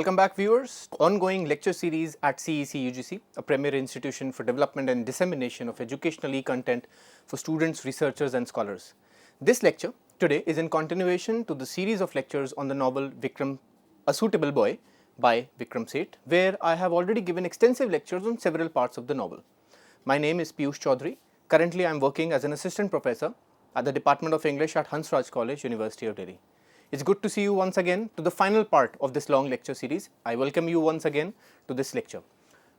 Welcome back viewers. Ongoing lecture series at CEC-UGC, a premier institution for development and dissemination of educational e-content for students, researchers and scholars. This lecture today is in continuation to the series of lectures on the novel Vikram, A Suitable Boy by Vikram Seth, where I have already given extensive lectures on several parts of the novel. My name is Piyush Chaudhary. Currently I am working as an assistant professor at the Department of English at Hansraj College, University of Delhi. It's good to see you once again to the final part of this long lecture series. I welcome you once again to this lecture.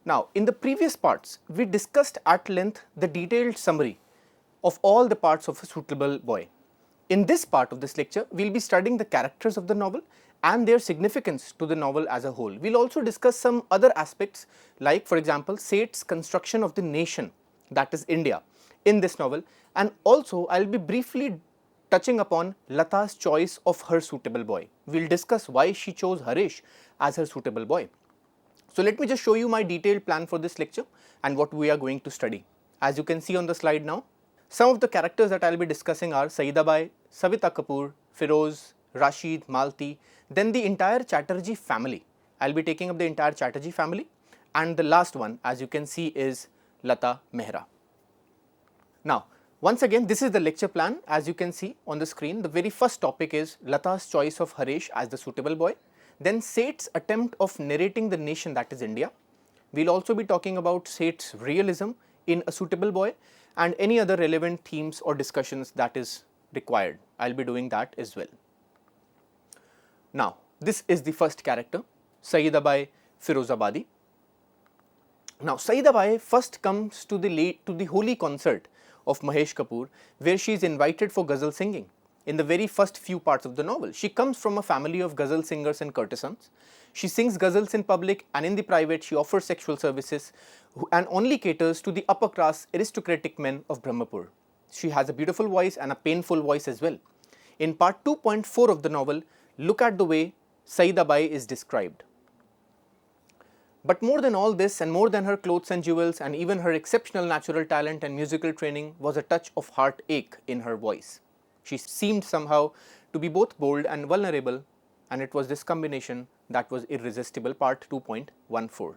Now, in the previous parts, we discussed at length the detailed summary of all the parts of A Suitable Boy. In this part of this lecture, we'll be studying the characters of the novel and their significance to the novel as a whole. We'll also discuss some other aspects like, for example, Seth's construction of the nation, that is India, in this novel, and also I'll be briefly touching upon Lata's choice of her suitable boy. We'll discuss why she chose Harish as her suitable boy. So let me just show you my detailed plan for this lecture and what we are going to study. As you can see on the slide now, some of the characters that I'll be discussing are Saeeda Bai, Savita Kapoor, Firoze, Rashid, Malti, then the entire Chatterji family. I'll be taking up the entire Chatterji family, and the last one, as you can see, is Lata Mehra. Now, once again, this is the lecture plan. As you can see on the screen, the very first topic is Lata's choice of Harish as the suitable boy. Then Seth's attempt of narrating the nation, that is India. We'll also be talking about Seth's realism in A Suitable Boy and any other relevant themes or discussions that is required. I'll be doing that as well. Now, this is the first character, Saeeda Bai Firozabadi. Now, Saeeda Bai first comes to the holy concert of Mahesh Kapoor, where she is invited for ghazal singing in the very first few parts of the novel. She comes from a family of ghazal singers and courtesans. She sings ghazals in public, and in the private she offers sexual services and only caters to the upper class aristocratic men of Brahmapur. She has a beautiful voice and a painful voice as well. In part 2.4 of the novel, look at the way Saeeda Bai is described. But more than all this, and more than her clothes and jewels, and even her exceptional natural talent and musical training, was a touch of heartache in her voice. She seemed somehow to be both bold and vulnerable, and it was this combination that was irresistible. Part 2.14.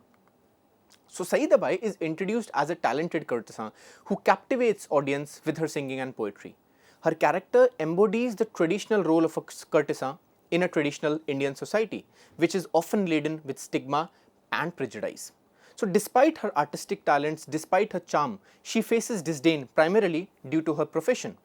So Saeeda Bai is introduced as a talented courtesan who captivates audience with her singing and poetry. Her character embodies the traditional role of a courtesan in a traditional Indian society, which is often laden with stigma and prejudice. So despite her artistic talents, despite her charm, she faces disdain primarily due to her profession,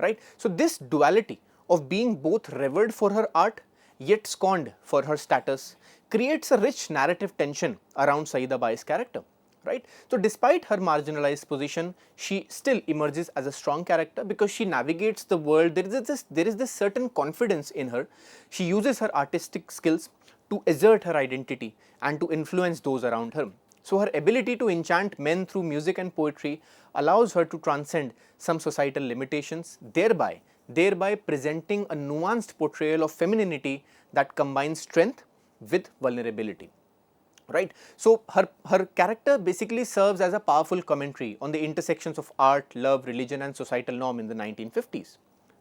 right? So this duality of being both revered for her art yet scorned for her status creates a rich narrative tension around Saeeda Bai's character, right? So despite her marginalized position, she still emerges as a strong character because she navigates the world. There is this certain confidence in her. She uses her artistic skills to assert her identity and to influence those around her. So her ability to enchant men through music and poetry allows her to transcend some societal limitations, thereby presenting a nuanced portrayal of femininity that combines strength with vulnerability. Right? So her character basically serves as a powerful commentary on the intersections of art, love, religion and societal norm in the 1950s.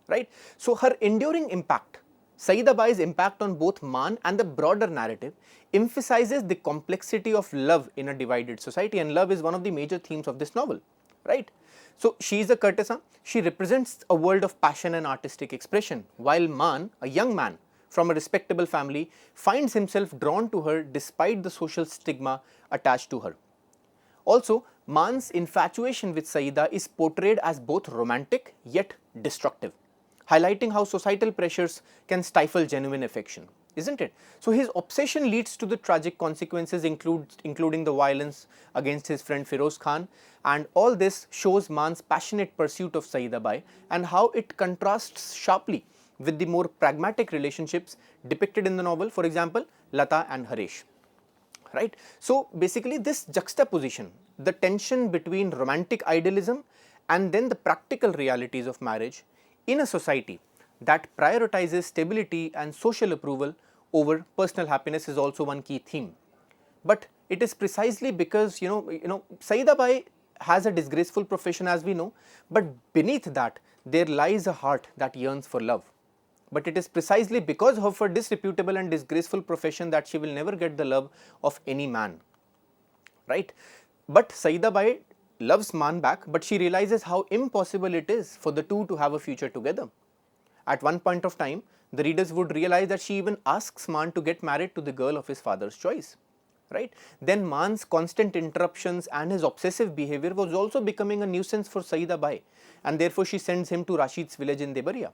Right? So her enduring impact, Saeeda Bai's impact on both Man and the broader narrative, emphasizes the complexity of love in a divided society, and love is one of the major themes of this novel, right? So she is a courtesan. She represents a world of passion and artistic expression, while Man, a young man from a respectable family, finds himself drawn to her despite the social stigma attached to her. Also, Man's infatuation with Saeeda is portrayed as both romantic yet destructive, highlighting how societal pressures can stifle genuine affection, isn't it? So his obsession leads to the tragic consequences, including the violence against his friend Firoze Khan, and all this shows Man's passionate pursuit of Saeeda Bai and how it contrasts sharply with the more pragmatic relationships depicted in the novel, for example, Lata and Harish. Right? So basically this juxtaposition, the tension between romantic idealism and then the practical realities of marriage in a society that prioritizes stability and social approval over personal happiness is also one key theme. But it is precisely because Saeeda Bai has a disgraceful profession, as we know, but beneath that there lies a heart that yearns for love. but it is precisely because of her disreputable and disgraceful profession that she will never get the love of any man, right? But Saeeda Bai loves Man back, but she realizes how impossible it is for the two to have a future together. At one point of time, the readers would realize that she even asks Man to get married to the girl of his father's choice, right? Then Man's constant interruptions and his obsessive behavior was also becoming a nuisance for Saeeda Bai, and therefore she sends him to Rashid's village in Debaria,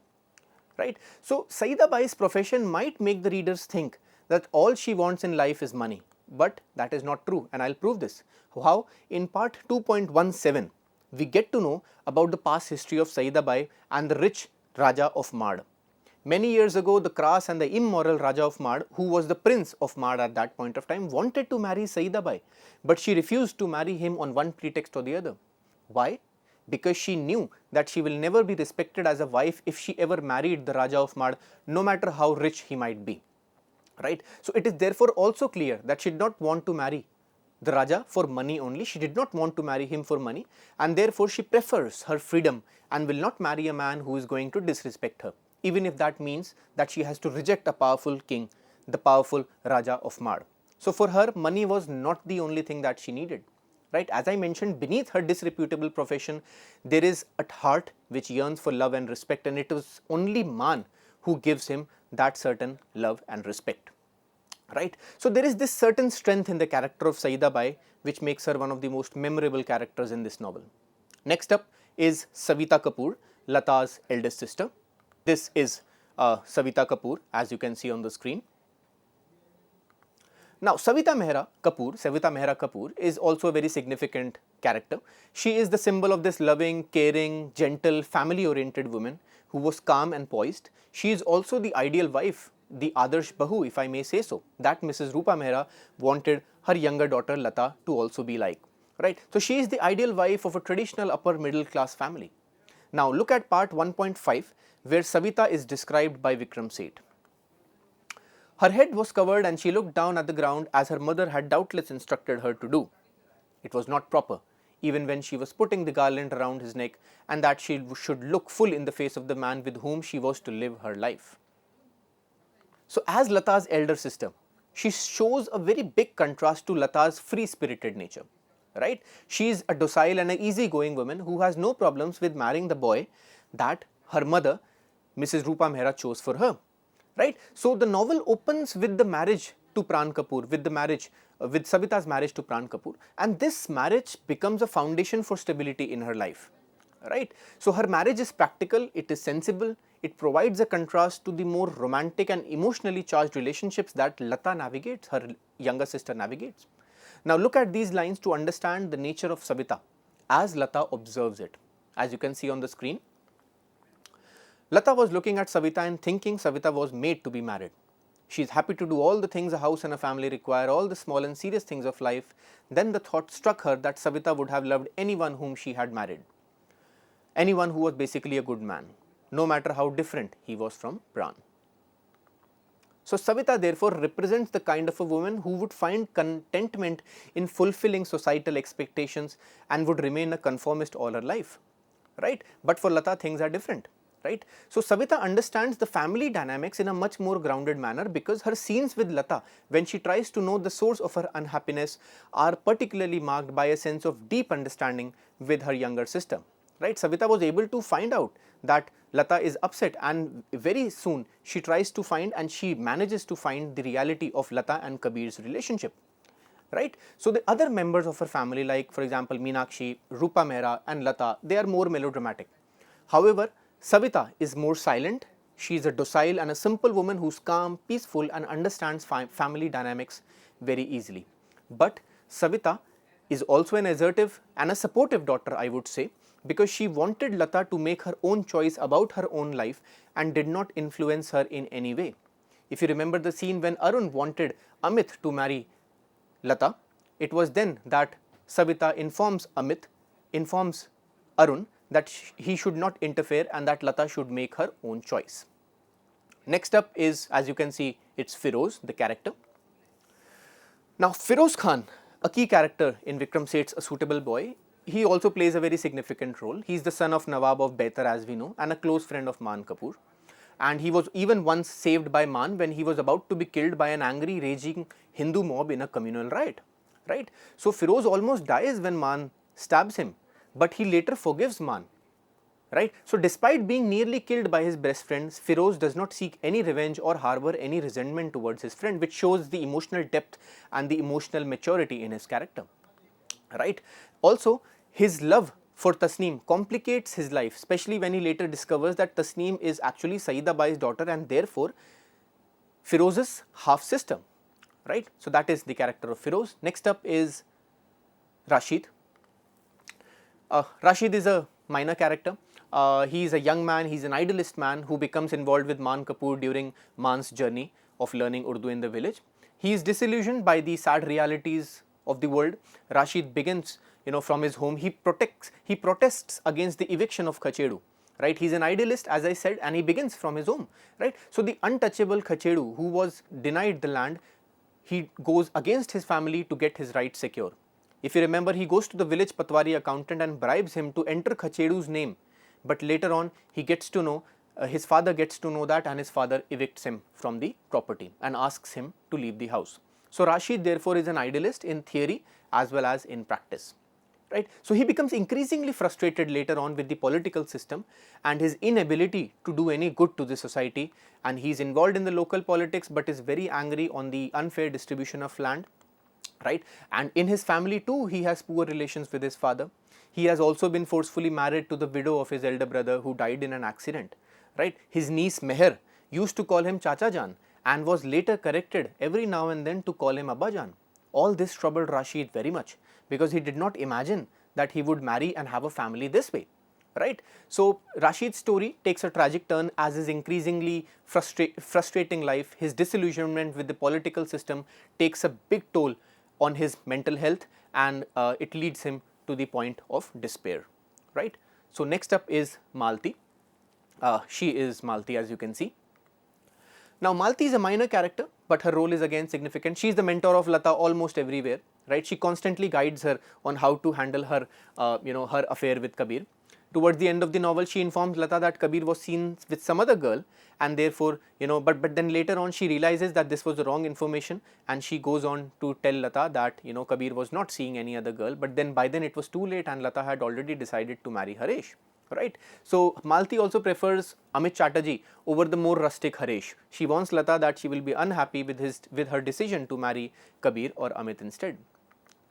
right? So Saeeda Bai's profession might make the readers think that all she wants in life is money, but that is not true, and I'll prove this. How? In part 2.17, we get to know about the past history of Saeeda Bai and the rich Raja of Mad. Many years ago, the crass and the immoral Raja of Mad, who was the prince of Mad at that point of time, wanted to marry Saeeda Bai, but she refused to marry him on one pretext or the other. Why? Because she knew that she will never be respected as a wife if she ever married the Raja of Mad, no matter how rich he might be, right? So it is therefore also clear that she did not want to marry the Raja for money only. She did not want to marry him for money, and therefore she prefers her freedom and will not marry a man who is going to disrespect her, even if that means that she has to reject a powerful king, the powerful Raja of Mad. So for her, money was not the only thing that she needed, right? As I mentioned, beneath her disreputable profession, there is a heart which yearns for love and respect, and it is only Man who gives him that certain love and respect, right? So there is this certain strength in the character of Saeeda Bai which makes her one of the most memorable characters in this novel. Next up is Savita Kapoor, Lata's eldest sister. This is Savita Kapoor, as you can see on the screen. Now, Savita Mehra Kapoor is also a very significant character. She is the symbol of this loving, caring, gentle, family-oriented woman who was calm and poised. She is also the ideal wife, the Adarsh Bahu, if I may say so, that Mrs. Rupa Mehra wanted her younger daughter Lata to also be like, right? So she is the ideal wife of a traditional upper middle class family. Now, look at part 1.5, where Savita is described by Vikram Seth. Her head was covered and she looked down at the ground as her mother had doubtless instructed her to do. It was not proper, even when she was putting the garland around his neck, and that she should look full in the face of the man with whom she was to live her life. So as Lata's elder sister, she shows a very big contrast to Lata's free-spirited nature, right? She is a docile and an easygoing woman who has no problems with marrying the boy that her mother, Mrs. Rupa Mehra, chose for her, right? So the novel opens with the marriage to Pran Kapoor, with Savita's marriage to Pran Kapoor, and this marriage becomes a foundation for stability in her life, right? So her marriage is practical, it is sensible, it provides a contrast to the more romantic and emotionally charged relationships that Lata navigates, her younger sister navigates. Now look at these lines to understand the nature of Savita as Lata observes it. As you can see on the screen, Lata was looking at Savita and thinking Savita was made to be married. She is happy to do all the things a house and a family require, all the small and serious things of life. Then the thought struck her that Savita would have loved anyone whom she had married, anyone who was basically a good man, no matter how different he was from Pran. So Savita therefore represents the kind of a woman who would find contentment in fulfilling societal expectations and would remain a conformist all her life, right? But for Lata, things are different, right? So Savita understands the family dynamics in a much more grounded manner because her scenes with Lata, when she tries to know the source of her unhappiness, are particularly marked by a sense of deep understanding with her younger sister, right? Savita was able to find out that Lata is upset, and very soon she tries to find and she manages to find the reality of Lata and Kabir's relationship, right? So the other members of her family, like for example Meenakshi, Rupa Mehra and Lata, they are more melodramatic. However, Savita is more silent. She is a docile and a simple woman who's calm, peaceful and understands family dynamics very easily. But Savita is also an assertive and a supportive daughter, I would say, because she wanted Lata to make her own choice about her own life and did not influence her in any way. If you remember the scene when Arun wanted Amit to marry Lata, it was then that Savita informs Arun that he should not interfere and that Lata should make her own choice. Next up is, as you can see, it's Firoze, the character. Now Firoze Khan, a key character in Vikram Seth's A Suitable Boy, he also plays a very significant role. He is the son of Nawab of Baitar, as we know, and a close friend of Man Kapoor. and he was even once saved by Man when he was about to be killed by an angry, raging Hindu mob in a communal riot, right? So Firoze almost dies when Man stabs him, but he later forgives Man, right? So despite being nearly killed by his best friends, Firoze does not seek any revenge or harbor any resentment towards his friend, which shows the emotional depth and the emotional maturity in his character, right? Also, his love for Tasneem complicates his life, especially when he later discovers that Tasneem is actually Saeeda Bai's daughter and therefore Firoze's half sister, right? So that is the character of Firoze. Next up is Rashid. Rashid is a minor character. He is a young man, he is an idealist man who becomes involved with Man Kapoor during Man's journey of learning Urdu in the village. He is disillusioned by the sad realities of the world. Rashid begins, from his home. He protests against the eviction of Khachedu, right? He is an idealist, as I said, and he begins from his home, right? So the untouchable Khachedu who was denied the land, he goes against his family to get his rights secure. If you remember, he goes to the village Patwari accountant and bribes him to enter Khachedu's name, but later on he gets to know, his father gets to know that, and his father evicts him from the property and asks him to leave the house. So Rashid therefore is an idealist in theory as well as in practice, right? So he becomes increasingly frustrated later on with the political system and his inability to do any good to the society, and he is involved in the local politics but is very angry on the unfair distribution of land, right? And in his family too, he has poor relations with his father. He has also been forcefully married to the widow of his elder brother who died in an accident, right? His niece Meher used to call him Chacha Jan and was later corrected every now and then to call him Abba Jan. All this troubled Rashid very much because he did not imagine that he would marry and have a family this way, right? So Rashid's story takes a tragic turn as his increasingly frustrating life, his disillusionment with the political system takes a big toll on his mental health, and it leads him to the point of despair, right? So next up is Malti. She is Malti, as you can see. Now Malti is a minor character, but her role is again significant. She is the mentor of Lata almost everywhere, right? She constantly guides her on how to handle her, her affair with Kabir. Towards the end of the novel, she informs Lata that Kabir was seen with some other girl, and therefore, but then later on she realizes that this was the wrong information, and she goes on to tell Lata that, Kabir was not seeing any other girl, but then by then it was too late and Lata had already decided to marry Haresh, right? So Malti also prefers Amit Chatterji over the more rustic Haresh. She warns Lata that she will be unhappy with her decision to marry Kabir or Amit instead.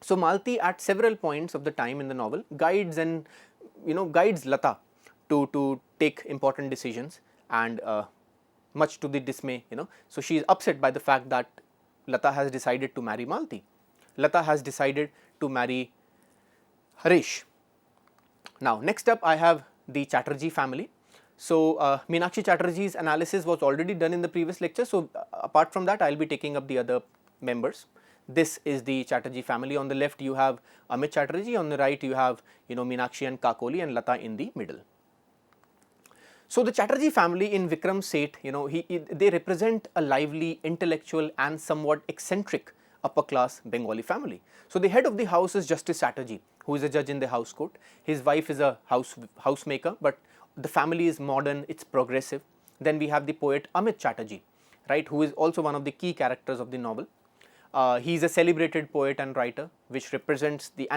So Malti at several points of the time in the novel guides Lata to take important decisions, and much to the dismay, so she is upset by the fact that Lata has decided to marry Malti. Lata has decided to marry Haresh. Now next up I have the Chatterji family. So Meenakshi Chatterji's analysis was already done in the previous lecture, so apart from that I will be taking up the other members. This is the Chatterji family. On the left you have Amit Chatterji, on the right you have Meenakshi and Kakoli, and Lata in the middle. So the Chatterji family in Vikram Seth, they represent a lively, intellectual and somewhat eccentric upper class Bengali family. So the head of the house is Justice Chatterji, who is a judge in the house court. His wife is a housemaker, but the family is modern, it's progressive. Then we have the poet Amit Chatterji, right, who is also one of the key characters of the novel. He is a celebrated poet and writer, which represents the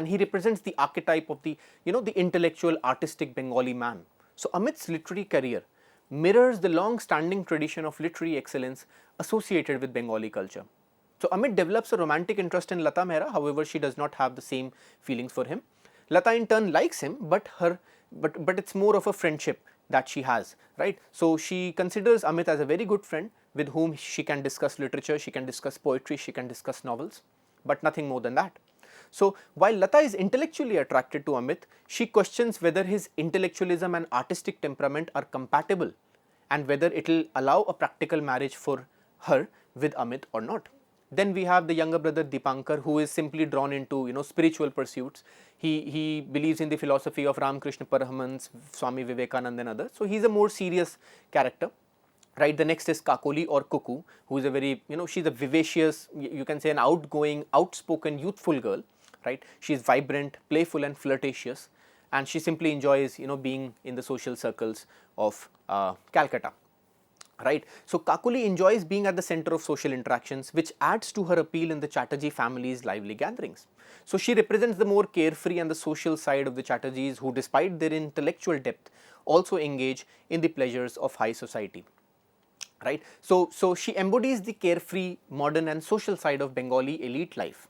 archetype of the the intellectual, artistic Bengali man. So Amit's literary career mirrors the long-standing tradition of literary excellence associated with Bengali culture. So Amit develops a romantic interest in Lata Mehra. However, she does not have the same feelings for him. Lata in turn likes him, but it's more of a friendship that she has, right? So she considers Amit as a very good friend with whom she can discuss literature, she can discuss poetry, she can discuss novels, but nothing more than that. So while Lata is intellectually attracted to Amit, she questions whether his intellectualism and artistic temperament are compatible and whether it will allow a practical marriage for her with Amit or not. Then we have the younger brother Dipankar, who is simply drawn into spiritual pursuits. He believes in the philosophy of Ramakrishna Paramhans, Swami Vivekananda and others. So he is a more serious character, right? The next is Kakoli or Kuku, who is a very she's a vivacious, you can say an outgoing, outspoken, youthful girl, right? She is vibrant, playful and flirtatious, and she simply enjoys being in the social circles of Calcutta. right? So Kakuli enjoys being at the center of social interactions, which adds to her appeal in the Chatterji family's lively gatherings. So she represents the more carefree and the social side of the Chatterjis, who despite their intellectual depth also engage in the pleasures of high society, right? So she embodies the carefree, modern and social side of Bengali elite life,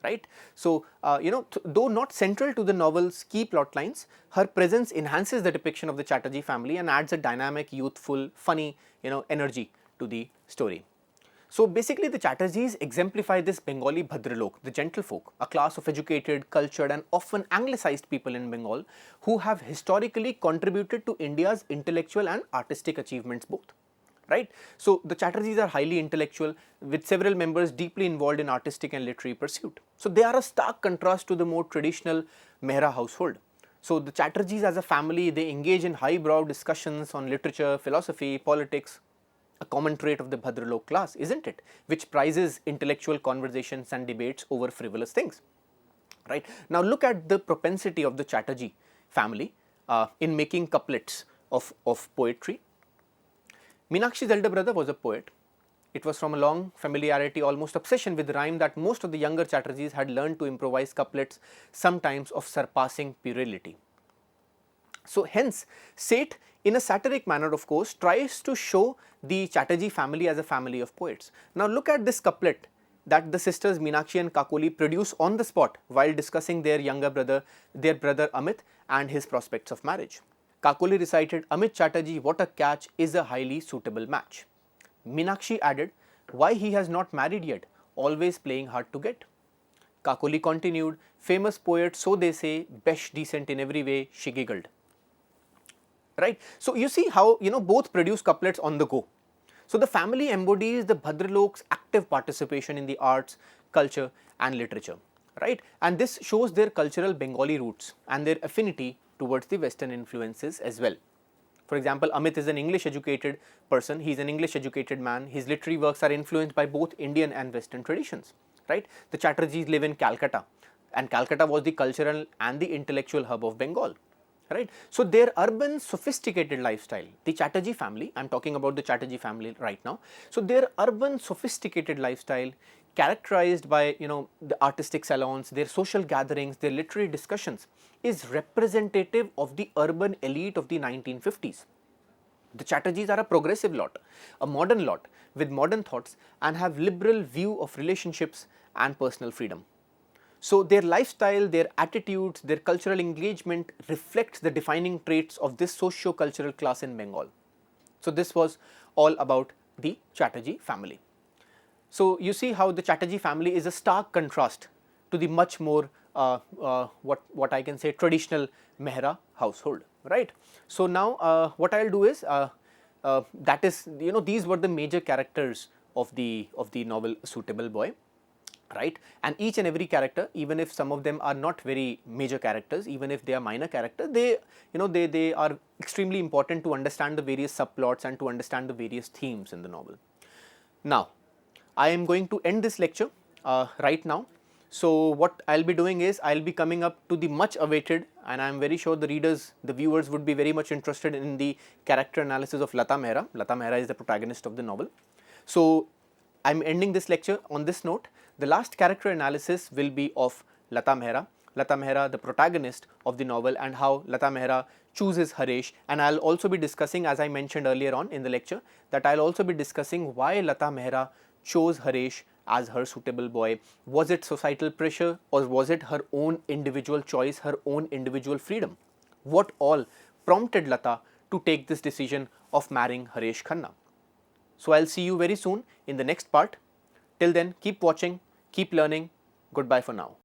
right? So though not central to the novel's key plot lines, her presence enhances the depiction of the Chatterji family and adds a dynamic, youthful, funny, energy to the story. So basically the Chatterjis exemplify this Bengali Bhadralok, the gentlefolk, a class of educated, cultured and often anglicized people in Bengal who have historically contributed to India's intellectual and artistic achievements both, right? So the Chatterjis are highly intellectual, with several members deeply involved in artistic and literary pursuit. So they are a stark contrast to the more traditional Mehra household. So the Chatterjis as a family, they engage in highbrow discussions on literature, philosophy, politics, a common trait of the Bhadralok class, isn't it? Which prizes intellectual conversations and debates over frivolous things, right? Now look at the propensity of the Chatterji family in making couplets of poetry. Meenakshi's elder brother was a poet. It was from a long familiarity, almost obsession with rhyme, that most of the younger Chatterjis had learned to improvise couplets, sometimes of surpassing puerility. So hence, Seth, in a satiric manner of course, tries to show the Chatterji family as a family of poets. Now look at this couplet that the sisters Meenakshi and Kakoli produce on the spot while discussing their brother Amit and his prospects of marriage. Kakoli recited, "Amit Chatterji, what a catch, is a highly suitable match." Meenakshi added, "Why he has not married yet, always playing hard to get." Kakoli continued, "Famous poet, so they say, besh decent in every way," she giggled. Right? So you see how both produce couplets on the go. So the family embodies the Bhadralok's active participation in the arts, culture and literature, right? And this shows their cultural Bengali roots and their affinity towards the Western influences as well. For example, Amit is an English educated person, he is an English educated man, his literary works are influenced by both Indian and Western traditions, right? The Chatterjis live in Calcutta, and Calcutta was the cultural and the intellectual hub of Bengal, right? So their urban sophisticated lifestyle, the Chatterji family, I am talking about the Chatterji family right now. So their urban sophisticated lifestyle, characterized by the artistic salons, their social gatherings, their literary discussions, is representative of the urban elite of the 1950s. The Chatterjis are a progressive lot, a modern lot with modern thoughts, and have liberal view of relationships and personal freedom. So their lifestyle, their attitudes, their cultural engagement reflects the defining traits of this socio-cultural class in Bengal. So this was all about the Chatterji family. So you see how the Chatterji family is a stark contrast to the much more what I can say traditional Mehra household, right? So now what I'll do is that is these were the major characters of the novel Suitable Boy, right? And each and every character, even if some of them are not very major characters, even if they are minor characters, they they are extremely important to understand the various subplots and to understand the various themes in the novel. Now I am going to end this lecture right now. So what I'll be doing is I'll be coming up to the much awaited, and I'm very sure the readers, the viewers would be very much interested in the character analysis of Lata Mehra. Lata Mehra is the protagonist of the novel. So I'm ending this lecture on this note. The last character analysis will be of Lata Mehra. Lata Mehra, the protagonist of the novel, and how Lata Mehra chooses Haresh. And I'll also be discussing, as I mentioned earlier on in the lecture, that I'll also be discussing why Lata Mehra chose Haresh as her suitable boy. Was it societal pressure, or was it her own individual choice, her own individual freedom? What all prompted Lata to take this decision of marrying Haresh Khanna? So I'll see you very soon in the next part. Till then, keep watching, keep learning. Goodbye for now.